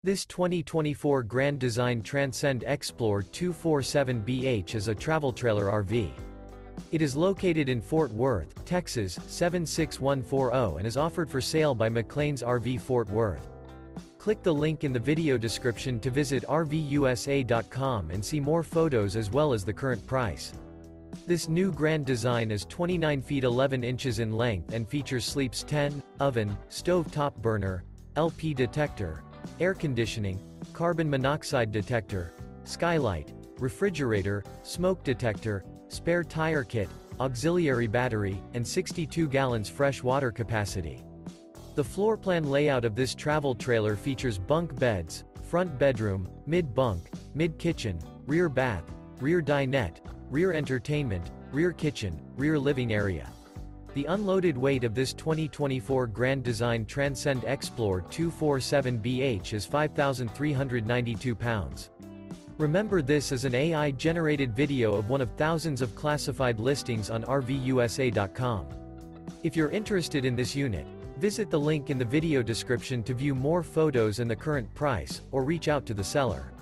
This 2024 Grand Design Transcend Xplor 247BH is a travel trailer RV. It is located in Fort Worth, Texas 76140 and is offered for sale by McClain's RV Fort Worth. Click the link in the video description to visit RVUSA.com and see more photos as well as the current price. This new Grand Design is 29 feet 11 inches in length and features sleeps 10, oven, stove top burner, LP detector, air conditioning, carbon monoxide detector, skylight, refrigerator, smoke detector, spare tire kit, auxiliary battery, and 62 gallons fresh water capacity. The floor plan layout of this travel trailer features bunk beds, front bedroom, mid-bunk, mid-kitchen, rear bath, rear dinette, rear entertainment, rear kitchen, rear living area. The unloaded weight of this 2024 Grand Design Transcend Xplor 247BH is 5,392 pounds. Remember, this is an AI-generated video of one of thousands of classified listings on RVUSA.com. If you're interested in this unit, visit the link in the video description to view more photos and the current price, or reach out to the seller.